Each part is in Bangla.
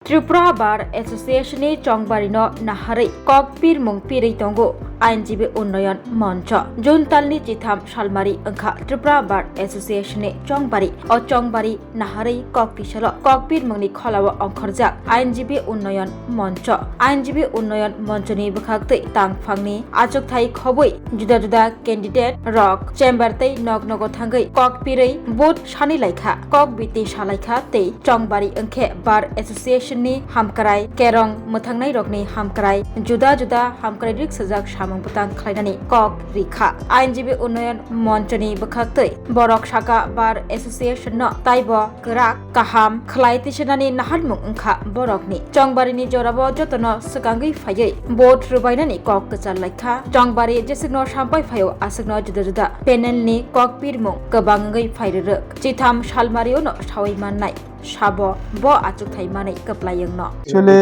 Tripura Bar Association Chongbarino Nahari Kokpir Mungpiri Tongo আইনজীবী উন্নয়ন মঞ্চ জুনতালনি চিথাম সালমারি ওংখা ত্রিপুরা বার এসোসিয়েশন চংবারি ও চংবারি নাহারি ককপিসাল ককপির মংনি খলাও অংখরজাক আইনজীবী উন্নয়ন মঞ্চনি বখাগতৈ তাংফাংনি আচকথাই খবৈ जुदा जुदा कैंडिडेट रक चेम्बर तै नग नग थांगै ककपिरै बुट सानि लाइखा कक बिति सालाइखा तै चंगबारि ओंखे बार एसोसिएशन नि हामक्राय केरं मोथांनाय रकनि हामक्राय जुदा जुदा हामक्राय रिक सजाक सामं पतां खलायनानि कक रिखा आइनजीबी उन्नयन मञ्चनि बखागतै बरक साका बार एसोसिएशन न ताइब गराक काहाम खलायतिसनानि नाहारमुं ओंखा बरकनि चंगबारिनि जराबो जतन सगांगै फायै बोट रुबायनानि कक गचाल लाइखा चंगबारि जेसिगनो सामपाय फायो आसगनो जुदा जुदा पेनेलनि ककपिर मुं गोबाङै फायररक चिथाम सालमारियाव न सावै माननाय साबो ब आचुकथाय मानै कप्लायं न एक्चुअली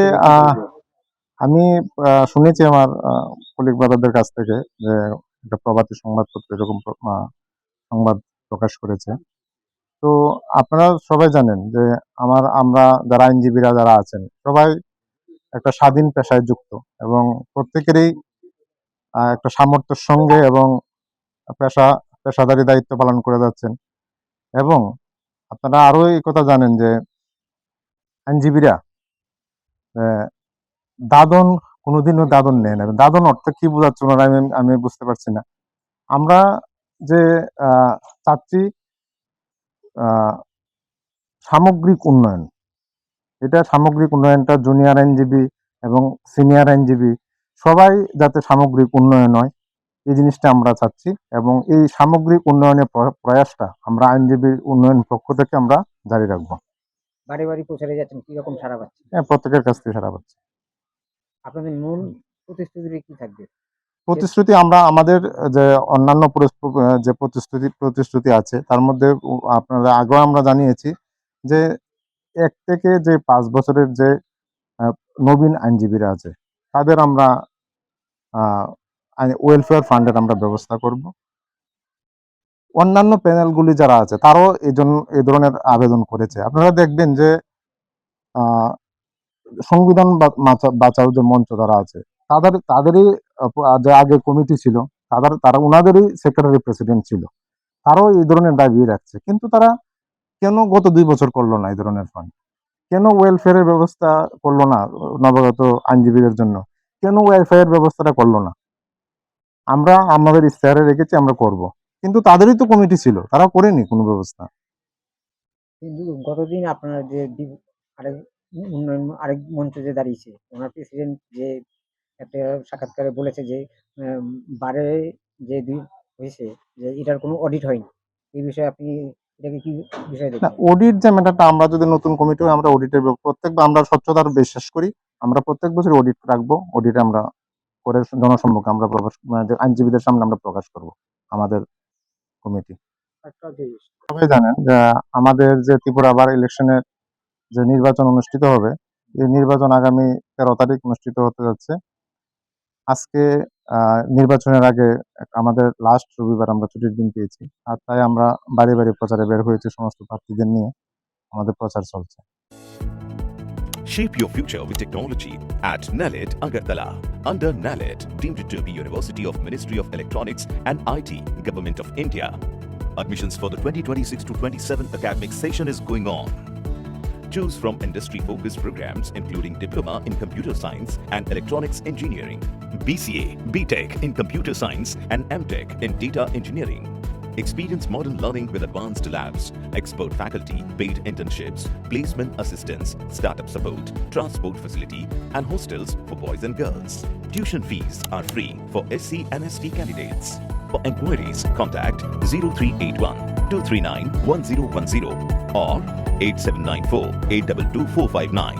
আমি শুনেছি আমার কলিগ ব্রাদারদের কাছ থেকে যে একটা প্রবাদী সংবাদপত্র এরকম সংবাদ প্রকাশ করেছে। তো আপনারা সবাই জানেন যে আমরা যারা আইনজীবীরা যারা আছেন সবাই একটা স্বাধীন পেশায় যুক্ত এবং প্রত্যেকেরই একটা সামর্থ্যের সঙ্গে এবং পেশাদারি দায়িত্ব পালন করে যাচ্ছেন। এবং আপনারা আরো এই কথা জানেন যে আইনজীবীরা দাদন কোনোদিনও দাদন নেয় না। দাদন অর্থ কি বোঝাচ্ছে আমি বুঝতে পারছি না। আমরা যে চাচ্ছি সামগ্রিক উন্নয়ন, এটা সামগ্রিক উন্নয়নটা জুনিয়র আইনজীবী এবং সিনিয়র আইনজীবী সবাই যাতে সামগ্রিক উন্নয়ন হয় এই জিনিসটা আমরা চাচ্ছি এবং এই সামগ্রিক উন্নয়নের প্রয়াসটা আমরা আইনজীবী উন্নয়ন পক্ষ থেকে আমরা জারি রাখবো। বাড়ি বাড়ি প্রচারে যাচ্ছেন, কিরকম সারা পাচ্ছে? হ্যাঁ, প্রত্যেকের কাছ থেকে সারা পাচ্ছে। আপনাদের মূল প্রতিশ্রুতি কি থাকবে? প্রতিশ্রুতি আমরা আমাদের যে অন্যান্য যে প্রতিশ্রুতি আছে তার মধ্যে আপনারা আগেও আমরা জানিয়েছি যে 1 থেকে যে 5 বছরের যে নবীন আইনজীবীরা আছে তাদের আমরা ওয়েলফেয়ার ফান্ডের আমরা ব্যবস্থা করব। অন্যান্য প্যানেলগুলি যারা আছে তারাও এই ধরনের আবেদন করেছে। আপনারা দেখবেন যে সংবিধান বাঁচাও যে মঞ্চ যারা আছে তাদেরই যে আগে কমিটি ছিল তারা ওনাদেরই সেক্রেটারি প্রেসিডেন্ট ছিল, তারাও এই ধরনের দাবি রাখছে। কিন্তু তারা কেন গত 2 বছর করলো না এই ধরনের ফান্ড? কেন ওয়েলফেয়ারের ব্যবস্থা করলো না নবাগত আইনজীবীদের জন্য? কেন ওয়েলফেয়ার ব্যবস্থাটা করলো না? আমরা আমাদের ইশতেহারে রেখেছি আমরা করব, কিন্তু তাদেরই তো কমিটি ছিল, তারা করেনি কোনো ব্যবস্থা। কিন্তু গতদিন আপনারা যে আরেক মঞ্চ যে দাঁড়িয়েছে ওনার প্রেসিডেন্ট যে একটা সাক্ষাৎকারে বলেছে যে বারে যে হয়েছে যে এটার কোনো অডিট হয়নি। এই বিষয়ে আপনি এটাকে কি বিষয় দেখেন? অডিট যে ম্যাটারটা, আমরা যদি নতুন কমিটি হয় আমরা অডিটের আমরা স্বচ্ছতার বিশ্বাস করি। আমরা প্রত্যেক বছর অডিট রাখবো। অডিটে আমরা করে জনসম্মুখে আমরা আইনজীবীদের সামনে আমরা প্রকাশ করব আমাদের কমিটি। সবাই জানেন যে আমাদের যে ত্রিপুরা বার ইলেকশনের যে নির্বাচন অনুষ্ঠিত হবে, এই নির্বাচন আগামী 13 তারিখ অনুষ্ঠিত হতে যাচ্ছে। আজকে নির্বাচনের আগে আমাদের লাস্ট রবিবার আমরা ছুটির দিন পেয়েছি, আর তাই আমরা বাড়ি বাড়ি প্রচারে বের হয়েছি সমস্ত প্রার্থীদের নিয়ে। আমাদের প্রচার চলছে। Shape your future with technology at NALET Agartala. Under NALET, deemed to be University of Ministry of Electronics and IT, Government of India. Admissions for the 2026-27 academic session is going on. Choose from industry-focused programs including Diploma in Computer Science and Electronics Engineering, BCA, BTech in Computer Science and MTech in Data Engineering. Experience modern learning with advanced labs, expert faculty, paid internships, placement assistance, startup support, transport facility, and hostels for boys and girls. Tuition fees are free for SC and ST candidates. For enquiries, contact 0381 239 1010 or 8794 822 459.